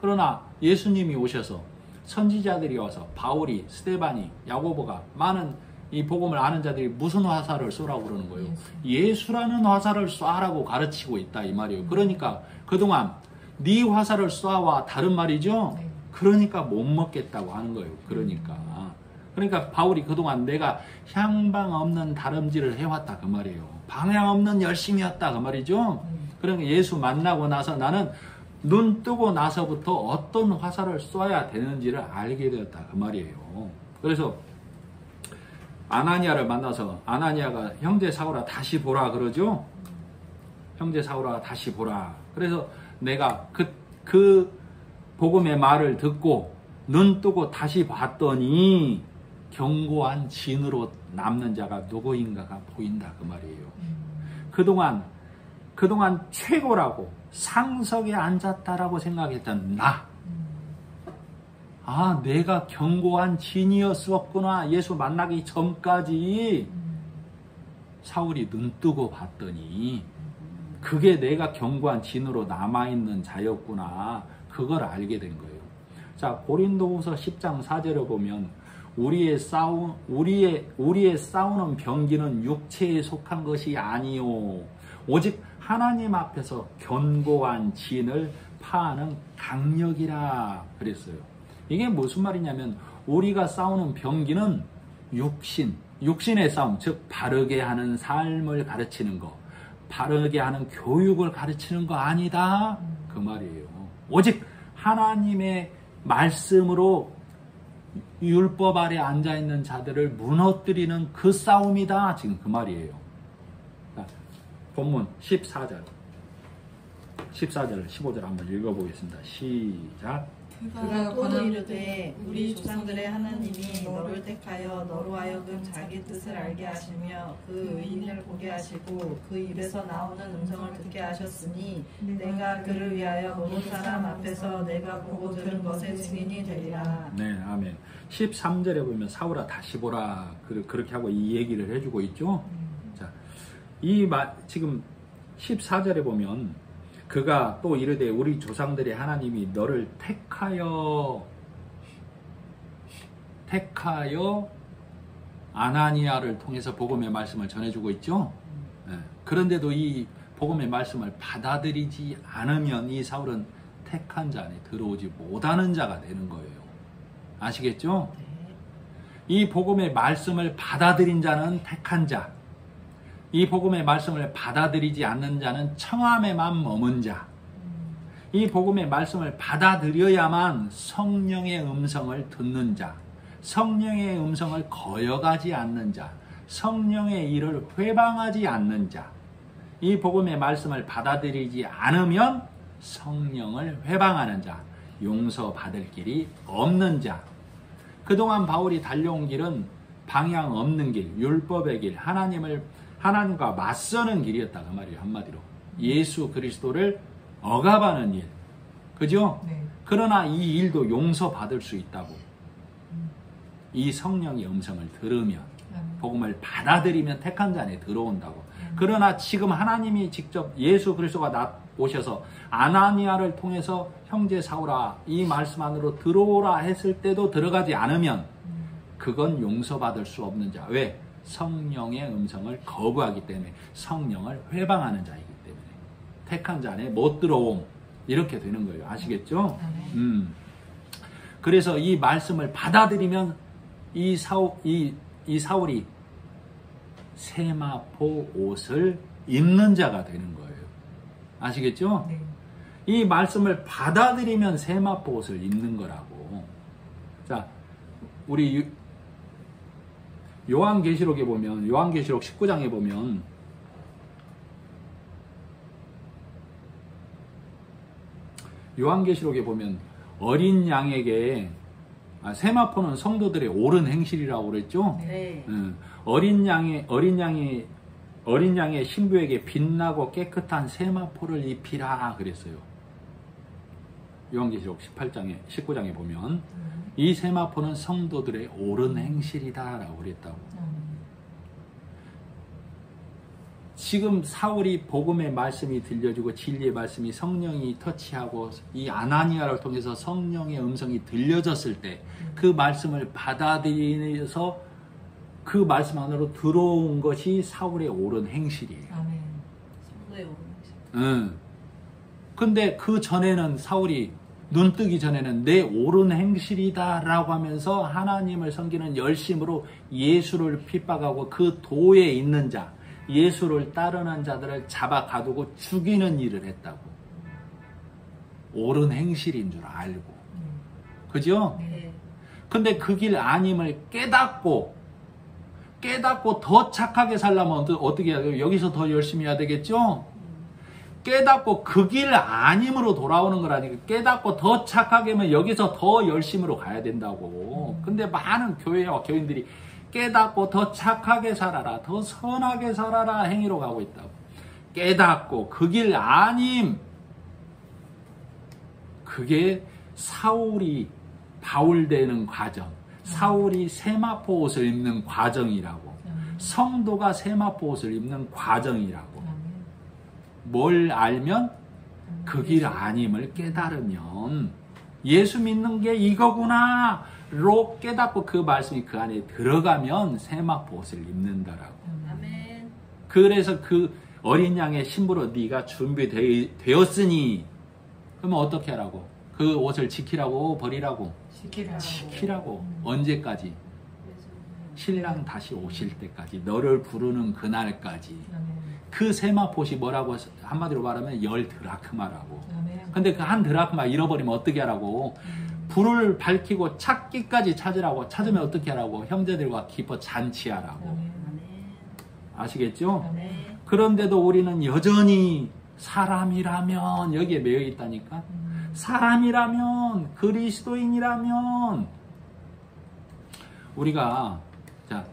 그러나 예수님이 오셔서 선지자들이 와서 바울이, 스데반이, 야고보가, 많은 이 복음을 아는 자들이 무슨 화살을 쏘라고 그러는 거예요? 예수라는 화살을 쏴라고 가르치고 있다 이 말이에요. 그러니까 그동안 네 화살을 쏴와 다른 말이죠. 그러니까 못 먹겠다고 하는 거예요. 그러니까 바울이 그동안 내가 향방 없는 다름질을 해왔다 그 말이에요. 방향 없는 열심이었다 그 말이죠. 그러니까 예수 만나고 나서 나는 눈 뜨고 나서부터 어떤 화살을 쏴야 되는지를 알게 되었다 그 말이에요. 그래서 아나니아를 만나서 아나니아가 형제 사울아 다시 보라 그러죠. 형제 사울아 다시 보라. 그래서 내가 그 복음의 말을 듣고 눈 뜨고 다시 봤더니 견고한 진으로 남는 자가 누구인가가 보인다 그 말이에요. 그동안 최고라고 상석에 앉았다라고 생각했던 내가 견고한 진이었었구나. 예수 만나기 전까지. 사울이 눈 뜨고 봤더니 그게 내가 견고한 진으로 남아있는 자였구나. 그걸 알게 된 거예요. 자, 고린도후서 10장 4절에 보면 우리의 싸우는 병기는 육체에 속한 것이 아니요 오직 하나님 앞에서 견고한 진을 파하는 강력이라 그랬어요. 이게 무슨 말이냐면 우리가 싸우는 병기는 육신의 싸움, 즉 바르게 하는 삶을 가르치는 거, 바르게 하는 교육을 가르치는 거 아니다 그 말이에요. 오직 하나님의 말씀으로 율법 아래 앉아있는 자들을 무너뜨리는 그 싸움이다 지금 그 말이에요. 자, 본문 14절 15절 한번 읽어보겠습니다. 시작. 그가 또 이르되 우리 조상들의 하나님이 너를 택하여 너로 하여금 자기 뜻을 알게 하시며 그 의인을 보게 하시고 그 입에서 나오는 음성을 듣게 하셨으니 내가 그를 위하여 모든 사람 앞에서 내가 보고 들은 것의 증인이 되리라. 네, 아멘. 13절에 보면 사울아 다시 보라 그렇게 하고 이 얘기를 해주고 있죠. 자, 지금 14절에 보면 그가 또 이르되 우리 조상들의 하나님이 너를 택하여 아나니아를 통해서 복음의 말씀을 전해주고 있죠. 네. 그런데도 이 복음의 말씀을 받아들이지 않으면 이 사울은 택한 자 안에 들어오지 못하는 자가 되는 거예요. 아시겠죠? 이 복음의 말씀을 받아들인 자는 택한 자, 이 복음의 말씀을 받아들이지 않는 자는 청함에만 머문 자, 이 복음의 말씀을 받아들여야만 성령의 음성을 듣는 자, 성령의 음성을 거역하지 않는 자, 성령의 일을 회방하지 않는 자, 이 복음의 말씀을 받아들이지 않으면 성령을 회방하는 자, 용서받을 길이 없는 자. 그동안 바울이 달려온 길은 방향 없는 길, 율법의 길, 하나님과 맞서는 길이었다 그 말이에요. 한마디로 예수 그리스도를 억압하는 일, 그죠? 네. 그러나 이 일도 용서받을 수 있다고. 이 성령의 음성을 들으면, 복음을 받아들이면 택한 자 안에 들어온다고. 그러나 지금 하나님이 직접 예수 그리스도가 오셔서 아나니아를 통해서 형제 사울아 이 말씀 안으로 들어오라 했을 때도 들어가지 않으면 그건 용서받을 수 없는 자. 왜? 성령의 음성을 거부하기 때문에, 성령을 회방하는 자이기 때문에 택한 자 안에 못 들어옴, 이렇게 되는 거예요. 아시겠죠? 그래서 이 말씀을 받아들이면 이 사울이 세마포 옷을 입는 자가 되는 거예요. 아시겠죠? 네. 이 말씀을 받아들이면 세마포 옷을 입는 거라고. 자, 우리 요한계시록에 보면, 요한계시록 19장에 보면 어린 양에게, 세마포는 성도들의 옳은 행실이라고 그랬죠? 네. 어린 양의 신부에게 빛나고 깨끗한 세마포를 입히라 그랬어요. 요한계시록 19장에 보면 이 세마포는 성도들의 옳은 행실이다라고 그랬다고. 지금 사울이 복음의 말씀이 들려주고 진리의 말씀이 성령이 터치하고 이 아나니아를 통해서 성령의 음성이 들려졌을 때 그 말씀을 받아들여서 그 말씀 안으로 들어온 것이 사울의 옳은 행실이에요. 아멘. 사울의 옳은 행실. 근데 그 전에는 사울이 눈 뜨기 전에는 내 옳은 행실이다라고 하면서 하나님을 섬기는 열심으로 예수를 핍박하고 그 도에 있는 자, 예수를 따르는 자들을 잡아 가두고 죽이는 일을 했다고. 옳은 행실인 줄 알고. 그죠? 네. 근데 그 길 아님을 깨닫고 더 착하게 살려면 어떻게 해야 돼요? 여기서 더 열심히 해야 되겠죠? 깨닫고 그 길 아님으로 돌아오는 거라니까. 깨닫고 더 착하게 하면 여기서 더 열심으로 가야 된다고. 근데 많은 교회와 교인들이 깨닫고 더 착하게 살아라, 더 선하게 살아라 행위로 가고 있다고. 깨닫고 그 길 아님. 그게 사울이 바울 되는 과정, 사울이 세마포 옷을 입는 과정이라고. 성도가 세마포 옷을 입는 과정이라고. 뭘 알면? 그 길 아님을 깨달으면 예수 믿는 게 이거구나 로 깨닫고 그 말씀이 그 안에 들어가면 세마포 옷을 입는다라고. 아멘. 그래서 그 어린 양의 신부로 네가 준비되었으니 그러면 어떻게 하라고? 그 옷을 지키라고 버리라고? 지키라고. 언제까지? 신랑 다시 오실 때까지, 너를 부르는 그날까지. 그 세마포시 뭐라고 한마디로 말하면 10드라크마라고. 근데 그 한 드라크마 잃어버리면 어떻게 하라고? 불을 밝히고 찾기까지 찾으라고. 찾으면 어떻게 하라고? 형제들과 기뻐 잔치하라고. 아시겠죠? 그런데도 우리는 여전히 사람이라면 여기에 매여 있다니까. 사람이라면, 그리스도인이라면 우리가 자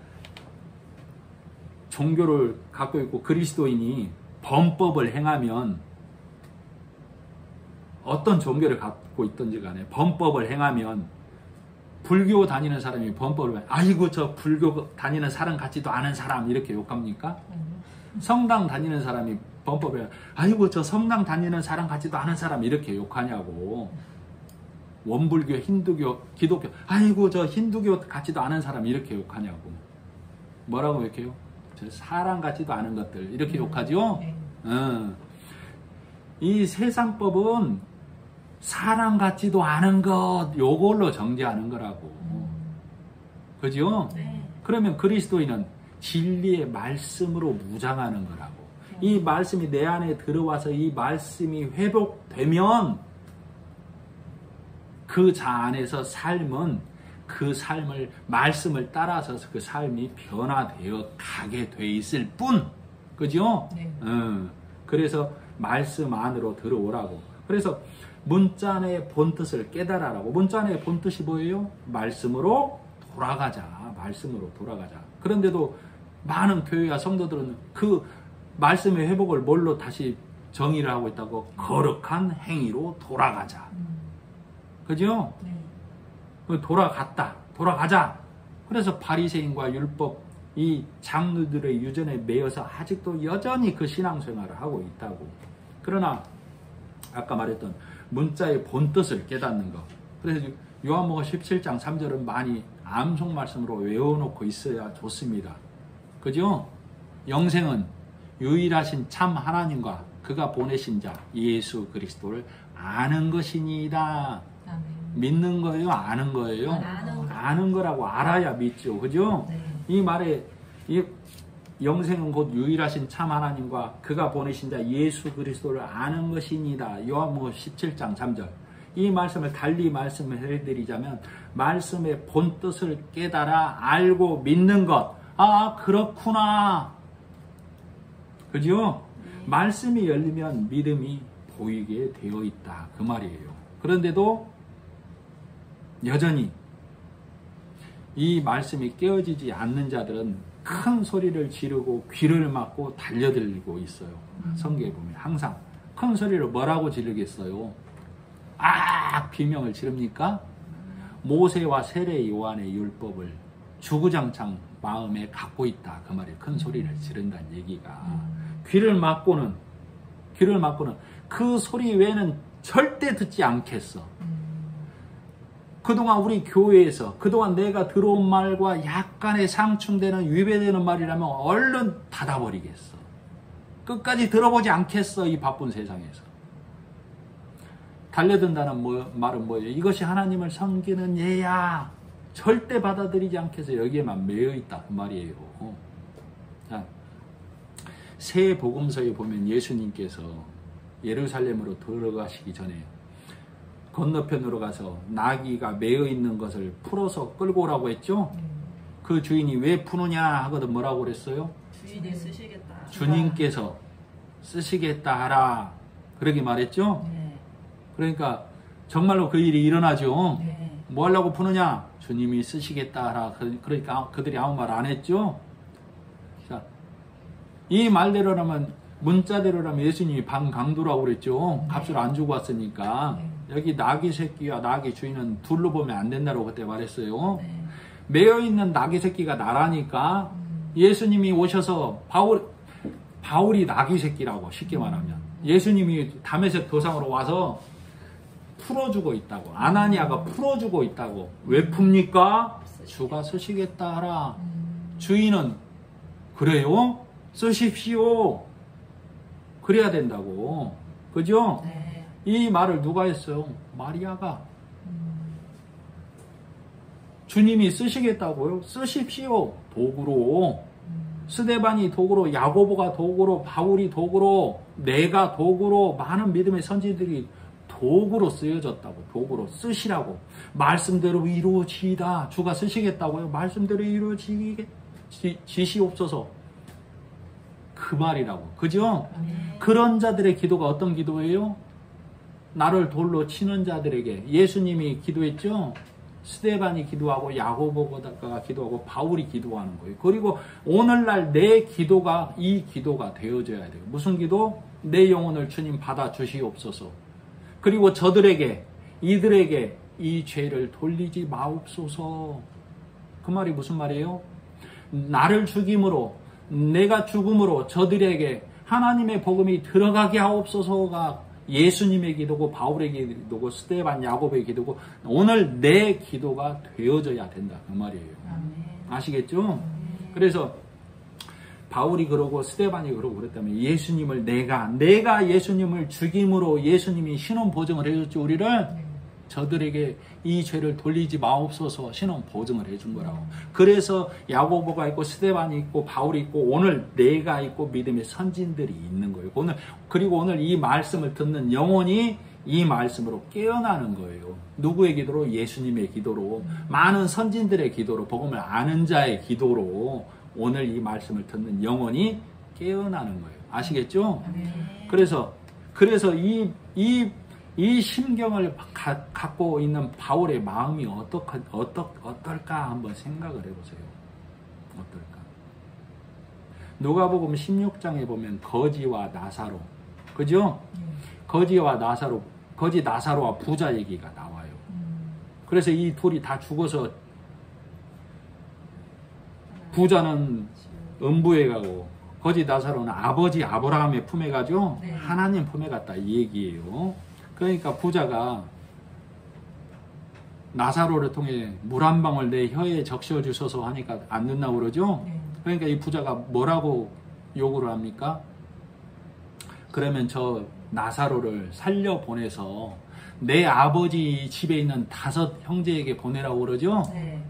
종교를 갖고 있고 그리스도인이 범법을 행하면, 어떤 종교를 갖고 있든지 간에 범법을 행하면, 불교 다니는 사람이 범법을 하면 아이고 저 불교 다니는 사람 같지도 않은 사람 이렇게 욕합니까? 성당 다니는 사람이 범법을 하면 아이고 저 성당 다니는 사람 같지도 않은 사람 이렇게 욕하냐고. 원불교, 힌두교, 기독교 아이고 저 힌두교 같지도 않은 사람 이렇게 욕하냐고. 뭐라고 욕해요? 저 사람 같지도 않은 것들 이렇게 욕하죠? 이 세상법은 사람 같지도 않은 것 요걸로 정죄하는 거라고. 그죠? 그러면 그리스도인은 진리의 말씀으로 무장하는 거라고. 이 말씀이 내 안에 들어와서 이 말씀이 회복되면 그 자 안에서 삶은 그 삶을, 말씀을 따라서 그 삶이 변화되어 가게 돼 있을 뿐. 그죠? 그래서 말씀 안으로 들어오라고. 그래서 문자 안의 본뜻을 깨달아라고. 문자 안의 본뜻이 뭐예요? 말씀으로 돌아가자. 말씀으로 돌아가자. 그런데도 많은 교회와 성도들은 그 말씀의 회복을 뭘로 다시 정의를 하고 있다고? 거룩한 행위로 돌아가자. 그죠? 돌아가자. 그래서 바리새인과 율법, 이 장로들의 유전에 매여서 아직도 여전히 그 신앙생활을 하고 있다고. 그러나 아까 말했던 문자의 본뜻을 깨닫는 것. 그래서 요한복음 17장 3절은 많이 암송 말씀으로 외워놓고 있어야 좋습니다. 그죠? 영생은 유일하신 참 하나님과 그가 보내신 자 예수 그리스도를 아는 것이니이다. 믿는 거예요? 아는 거예요? 아는 거라고. 알아야 믿죠. 그죠? 이 말에 이 영생은 곧 유일하신 참 하나님과 그가 보내신 자 예수 그리스도를 아는 것이니이다. 요한복음 17장 3절. 이 말씀을 달리 말씀을 해드리자면 말씀의 본뜻을 깨달아 알고 믿는 것. 아, 그렇구나. 그죠? 말씀이 열리면 믿음이 보이게 되어 있다. 그 말이에요. 그런데도 여전히 이 말씀이 깨어지지 않는 자들은 큰 소리를 지르고 귀를 막고 달려들고 있어요. 성경에 보면 항상 큰 소리를 뭐라고 지르겠어요? 비명을 지릅니까? 모세와 세례 요한의 율법을 주구장창 마음에 갖고 있다. 그 말이에요. 큰 소리를 지른다는 얘기가. 귀를 막고는 그 소리 외에는 절대 듣지 않겠어. 그동안 우리 교회에서 그동안 내가 들어온 말과 약간의 상충되는 위배되는 말이라면 얼른 닫아버리겠어. 끝까지 들어보지 않겠어. 이 바쁜 세상에서. 달려든다는 말은 뭐예요? 이것이 하나님을 섬기는 예야. 절대 받아들이지 않겠어. 여기에만 매여있다. 그 말이에요. 자, 새 복음서에 보면 예수님께서 예루살렘으로 들어가시기 전에 건너편으로 가서 나귀가 매여 있는 것을 풀어서 끌고 오라고 했죠. 그 주인이 왜 푸느냐 하거든 뭐라고 그랬어요? 주인이 쓰시겠다. 주님께서 쓰시겠다 하라 그렇게 말했죠. 네. 그러니까 정말로 그 일이 일어나죠. 네. 뭐 하려고 푸느냐? 주님이 쓰시겠다 하라. 그러니까 그들이 아무 말 안 했죠. 자, 이 말대로라면 문자대로라면 예수님이 방강도라고 그랬죠. 값을 안 주고 왔으니까. 여기 나귀 새끼와 나귀 주인은 둘로 보면 안 된다고 그때 말했어요. 네. 매여 있는 나귀 새끼가 나라니까 예수님이 오셔서 바울이 나귀 새끼라고 쉽게 말하면 예수님이 다메섹 도상으로 와서 풀어주고 있다고. 아나니아가 풀어주고 있다고. 왜 풉니까? 주가 쓰시겠다 하라. 주인은 그래요? 쓰십시오. 그래야 된다고. 그죠? 네. 이 말을 누가 했어요? 마리아가. 주님이 쓰시겠다고요? 쓰십시오. 도구로. 스데반이 도구로, 야고보가 도구로, 바울이 도구로, 내가 도구로, 많은 믿음의 선지들이 도구로 쓰여졌다고. 도구로 쓰시라고. 말씀대로 이루어지이다. 주가 쓰시겠다고요. 말씀대로 이루어지시옵소서. 그 말이라고. 그죠? 그런 자들의 기도가 어떤 기도예요? 나를 돌로 치는 자들에게. 예수님이 기도했죠? 스데반이 기도하고 야고보가 기도하고 바울이 기도하는 거예요. 그리고 오늘날 내 기도가 이 기도가 되어져야 돼요. 무슨 기도? 내 영혼을 주님 받아 주시옵소서. 그리고 이들에게 이 죄를 돌리지 마옵소서. 그 말이 무슨 말이에요? 나를 죽임으로, 내가 죽음으로 저들에게 하나님의 복음이 들어가게 하옵소서가 예수님의 기도고, 바울의 기도고, 스데반, 야고보의 기도고, 오늘 내 기도가 되어져야 된다. 그 말이에요. 아시겠죠? 그래서 바울이 그러고 스데반이 그러고 그랬다면 예수님을 내가 예수님을 죽임으로 예수님이 신원 보증을 해줬죠. 우리를 저들에게 이 죄를 돌리지 마옵소서 신원 보증을 해준 거라고. 그래서 야고보가 있고 스데반이 있고 바울이 있고 오늘 내가 있고 믿음의 선진들이 있는 거예요. 그리고 오늘 이 말씀을 듣는 영혼이 이 말씀으로 깨어나는 거예요. 누구의 기도로? 예수님의 기도로, 많은 선진들의 기도로, 복음을 아는 자의 기도로 오늘 이 말씀을 듣는 영혼이 깨어나는 거예요. 아시겠죠? 그래서 이 심경을 갖고 있는 바울의 마음이 어떨까 한번 생각을 해보세요. 어떨까? 누가복음 16장에 보면 거지와 나사로, 그죠? 거지 나사로와 부자 얘기가 나와요. 그래서 이 둘이 다 죽어서 부자는 음부에 가고 거지 나사로는 아버지 아브라함의 품에 가죠. 네. 하나님 품에 갔다 이 얘기예요. 그러니까 부자가 나사로를 통해 물 한 방울 내 혀에 적셔 주셔서 하니까 안 듣나고 그러죠. 네. 그러니까 이 부자가 뭐라고 요구를 합니까? 그러면 저 나사로를 살려 보내서 내 아버지 집에 있는 5 형제에게 보내라고 그러죠. 네.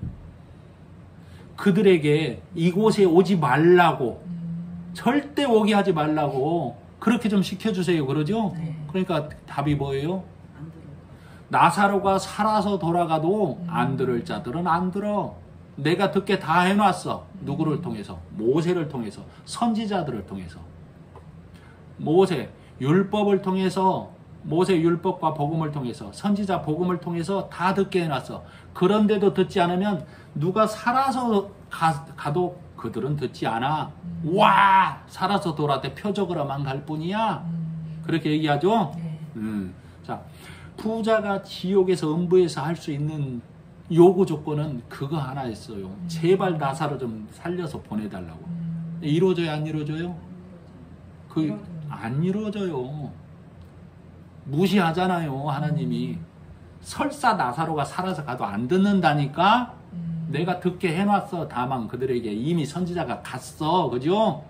그들에게 이곳에 오지 말라고, 절대 오게 하지 말라고 그렇게 좀 시켜주세요 그러죠. 네. 그러니까 답이 뭐예요? 안 들어. 나사로가 살아서 돌아가도 안 들을 자들은 안 들어. 내가 듣게 다 해놨어. 누구를 통해서? 모세를 통해서, 선지자들을 통해서. 모세 율법을 통해서, 모세 율법과 복음을 통해서, 선지자 복음을 통해서 다 듣게 해놨어. 그런데도 듣지 않으면 누가 살아서 가도 그들은 듣지 않아. 와! 살아서 돌아대 표적으로만 갈 뿐이야. 그렇게 얘기하죠? 자, 부자가 지옥에서 음부에서 할 수 있는 요구 조건은 그거 하나였어요. 제발 나사로 좀 살려서 보내달라고. 이루어져요, 안 이루어져요? 안 이루어져요. 무시하잖아요, 하나님이. 설사 나사로가 살아서 가도 안 듣는다니까? 내가 듣게 해놨어. 다만 그들에게 이미 선지자가 갔어. 그죠?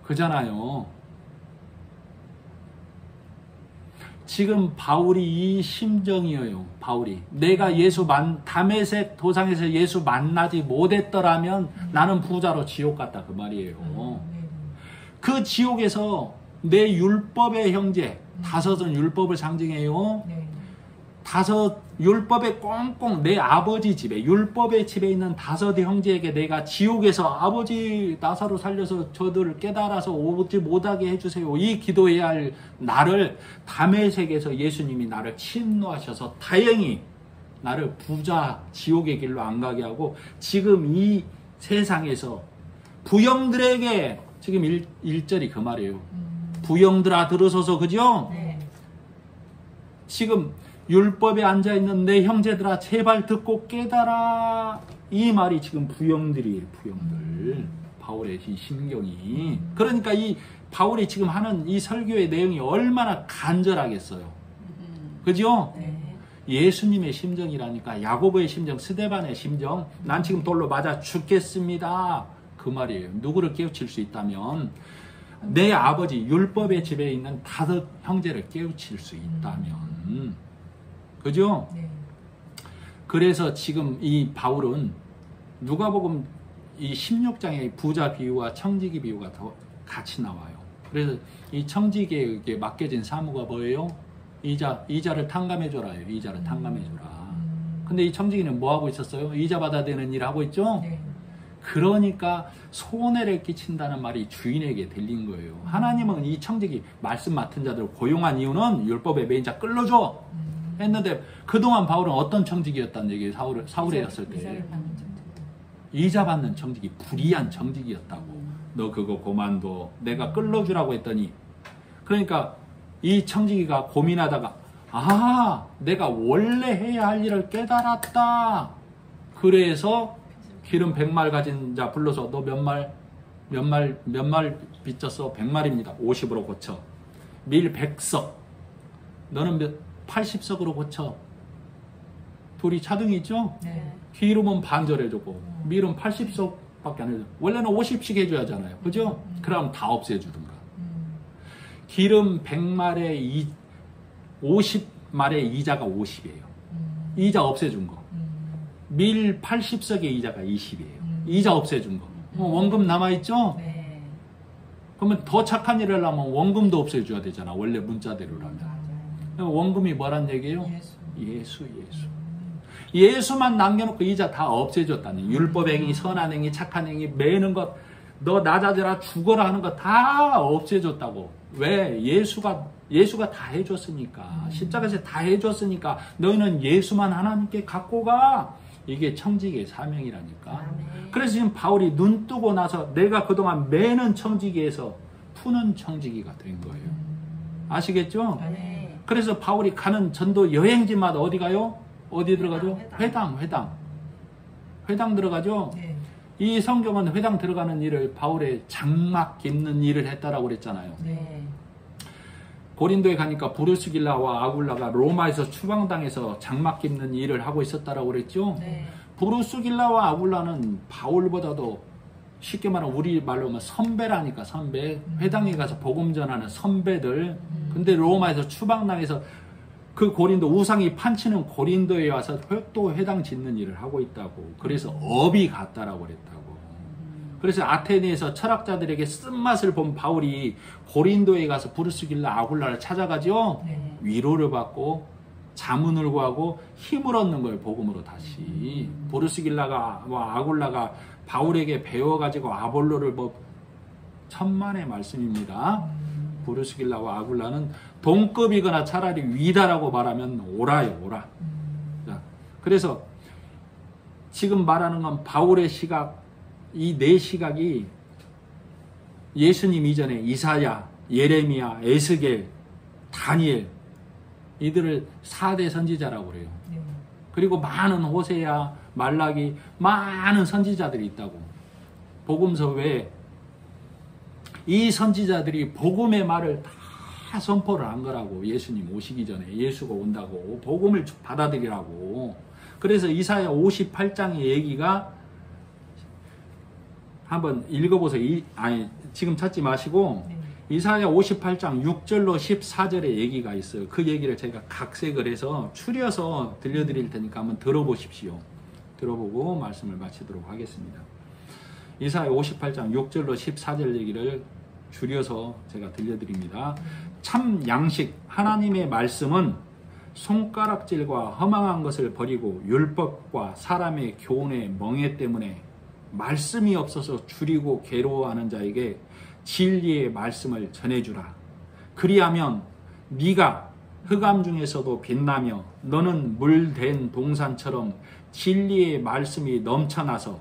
그잖아요. 지금 바울이 이 심정이에요. 바울이. 내가 다메섹 도상에서 예수 만나지 못했더라면 나는 부자로 지옥 갔다. 그 말이에요. 그 지옥에서 내 율법의 형제, 다섯은 율법을 상징해요. 네. 다섯 율법의 꽁꽁 내 아버지 집에, 율법의 집에 있는 다섯 형제에게 내가 지옥에서 아버지 나사로 살려서 저들을 깨달아서 오지 못하게 해주세요. 이 기도해야 할 나를 다메섹에서 예수님이 나를 침노하셔서 다행히 나를 부자 지옥의 길로 안 가게 하고 지금 이 세상에서 부형들에게 지금 1절이 그 말이에요. 부형들아 들으소서, 그죠? 네. 지금 율법에 앉아있는 내 형제들아 제발 듣고 깨달아. 이 말이 지금 부형들이에요. 부형들. 바울의 이 심경이. 그러니까 이 바울이 지금 하는 이 설교의 내용이 얼마나 간절하겠어요. 그죠? 네. 예수님의 심정이라니까. 야고보의 심정, 스데반의 심정. 난 지금 돌로 맞아 죽겠습니다. 그 말이에요. 누구를 깨우칠 수 있다면 내 아버지 율법의 집에 있는 다섯 형제를 깨우칠 수 있다면, 그죠? 네. 그래서 지금 이 바울은 누가복음 이 16장의 부자 비유와 청지기 비유가 더 같이 나와요. 그래서 이 청지기에게 맡겨진 사무가 뭐예요? 이자를 탕감해줘라요. 이자를 탕감해줘라. 근데 이 청지기는 뭐 하고 있었어요? 이자 받아야 되는 일을 하고 있죠? 네. 그러니까 손해를 끼친다는 말이 주인에게 들린 거예요. 하나님은 이 청지기 말씀 맡은 자들을 고용한 이유는 율법의 매인자 끌어줘 했는데 그동안 바울은 어떤 청지기였다는 얘기예요. 사울이었을 때 이사를 받는 점. 이자 받는 청지기, 불의한 청지기였다고. 너 그거 고만둬. 내가 끌어주라고 했더니, 그러니까 이 청지기가 고민하다가 내가 원래 해야 할 일을 깨달았다. 그래서 기름 100말 가진 자 불러서 너 몇 말 빚졌어? 100말입니다. 50으로 고쳐. 밀 100석. 너는 80석으로 고쳐. 둘이 차등이 있죠? 네. 기름은 반절해주고 밀은 80석밖에 안 해줘. 원래는 50씩 해줘야 하잖아요. 그죠? 그럼 다 없애주든가. 기름 100말에 50말의 이자가 50이에요. 이자 없애준 거. 밀 80석의 이자가 20이에요. 이자 없애준 거. 원금 남아있죠? 네. 그러면 더 착한 일을 하려면 원금도 없애줘야 되잖아. 원래 문자대로라면. 맞아요. 원금이 뭐란 얘기예요? 예수. 예수만 남겨놓고 이자 다 없애줬다니. 율법 행위, 선한 행위, 착한 행위, 매는 것, 너 낮아져라 죽어라 하는 거 다 없애줬다고. 왜? 예수가 다 해줬으니까. 십자가에서 다 해줬으니까 너희는 예수만 하나님께 갖고 가. 이게 청지기의 사명이라니까. 아멘. 그래서 지금 바울이 눈 뜨고 나서 내가 그동안 매는 청지기에서 푸는 청지기가 된 거예요. 아시겠죠? 네. 그래서 바울이 가는 전도 여행지마다 어디 가요? 어디 들어가죠? 회당 들어가죠? 네. 이 성경은 회당 들어가는 일을 바울의 장막 깁는 일을 했다라고 그랬잖아요. 네. 고린도에 가니까 브루스길라와 아굴라가 로마에서 추방당해서 장막 깁는 일을 하고 있었다라고 그랬죠. 네. 브루스길라와 아굴라는 바울보다도 쉽게 말하면 우리 말로 하면 선배라니까. 선배. 회당에 가서 복음 전하는 선배들. 근데 로마에서 추방당해서 그 고린도 우상이 판치는 고린도에 와서 또 회당 짓는 일을 하고 있다고. 그래서 업이 갔다라고 그랬다고. 그래서 아테네에서 철학자들에게 쓴맛을 본 바울이 고린도에 가서 브루스길라 아굴라를 찾아가죠. 네. 위로를 받고 자문을 구하고 힘을 얻는 거예요. 복음으로 다시. 브루스길라가 아굴라가 바울에게 배워가지고 아볼로를 천만의 말씀입니다. 브루스길라와 아굴라는 동급이거나 차라리 위다라고 말하면 오라요. 오라. 자, 그래서 지금 말하는 건 바울의 시각, 이 네 시각이 예수님 이전에 이사야, 예레미야, 에스겔, 다니엘 이들을 4대 선지자라고 그래요. 네. 그리고 많은 호세야, 말라기 많은 선지자들이 있다고. 복음서 외에 이 선지자들이 복음의 말을 다 선포를 한 거라고. 예수님 오시기 전에 예수가 온다고 복음을 받아들이라고. 그래서 이사야 58장의 얘기가 한번 읽어보세요. 지금 찾지 마시고 네. 이사야 58장 6절로 14절의 얘기가 있어요. 그 얘기를 제가 각색을 해서 추려서 들려드릴 테니까 한번 들어보십시오. 들어보고 말씀을 마치도록 하겠습니다. 이사야 58장 6절로 14절 얘기를 줄여서 제가 들려드립니다. 참 양식 하나님의 말씀은 손가락질과 허망한 것을 버리고 율법과 사람의 교훈의 멍에 때문에 말씀이 없어서 줄이고 괴로워하는 자에게 진리의 말씀을 전해주라. 그리하면 네가 흑암 중에서도 빛나며 너는 물된 동산처럼 진리의 말씀이 넘쳐나서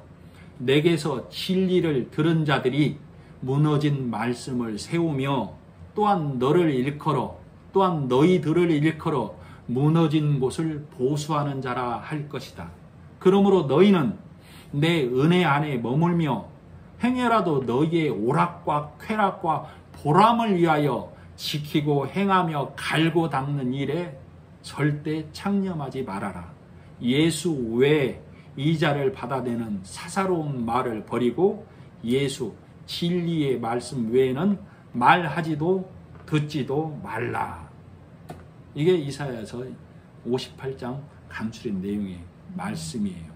내게서 진리를 들은 자들이 무너진 말씀을 세우며 또한 너를 일컬어 또한 너희들을 일컬어 무너진 곳을 보수하는 자라 할 것이다. 그러므로 너희는 내 은혜 안에 머물며 행여라도 너희의 오락과 쾌락과 보람을 위하여 지키고 행하며 갈고 닦는 일에 절대 창념하지 말아라. 예수 외에 이자를 받아내는 사사로운 말을 버리고 예수 진리의 말씀 외에는 말하지도 듣지도 말라. 이게 이사야서 58장 간추린 내용의 말씀이에요.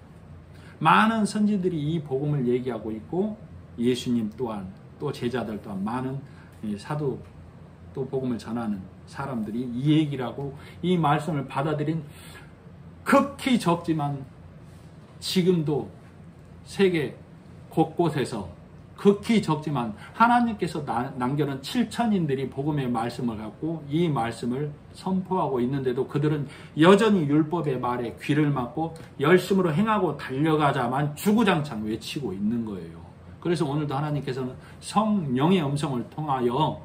많은 선지들이 이 복음을 얘기하고 있고 예수님 또한 또 제자들 또한 많은 사도 또 복음을 전하는 사람들이 이 얘기를 하고 이 말씀을 받아들인 극히 적지만 지금도 세계 곳곳에서 극히 적지만 하나님께서 남겨놓은 7천인들이 복음의 말씀을 갖고 이 말씀을 선포하고 있는데도 그들은 여전히 율법의 말에 귀를 막고 열심으로 행하고 달려가자만 주구장창 외치고 있는 거예요. 그래서 오늘도 하나님께서는 성령의 음성을 통하여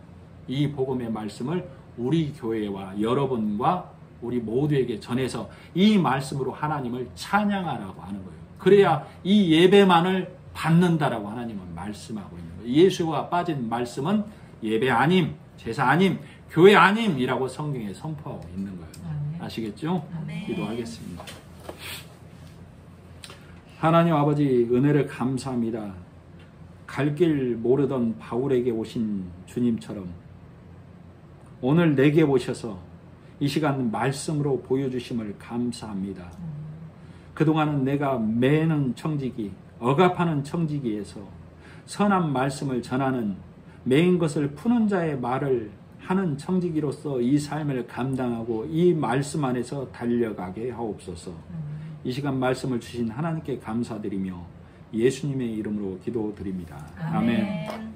이 복음의 말씀을 우리 교회와 여러분과 우리 모두에게 전해서 이 말씀으로 하나님을 찬양하라고 하는 거예요. 그래야 이 예배만을 받는다라고 하나님은 말씀하고 있는 거예요. 예수가 빠진 말씀은 예배 아님, 제사 아님, 교회 아님이라고 성경에 선포하고 있는 거예요. 아시겠죠? 기도하겠습니다. 하나님 아버지 은혜를 감사합니다. 갈 길 모르던 바울에게 오신 주님처럼 오늘 내게 오셔서 이 시간 말씀으로 보여주심을 감사합니다. 그동안은 내가 매는 청지기, 억압하는 청지기에서 선한 말씀을 전하는 매인 것을 푸는 자의 말을 하는 청지기로서 이 삶을 감당하고 이 말씀 안에서 달려가게 하옵소서. 이 시간 말씀을 주신 하나님께 감사드리며 예수님의 이름으로 기도드립니다. 아멘.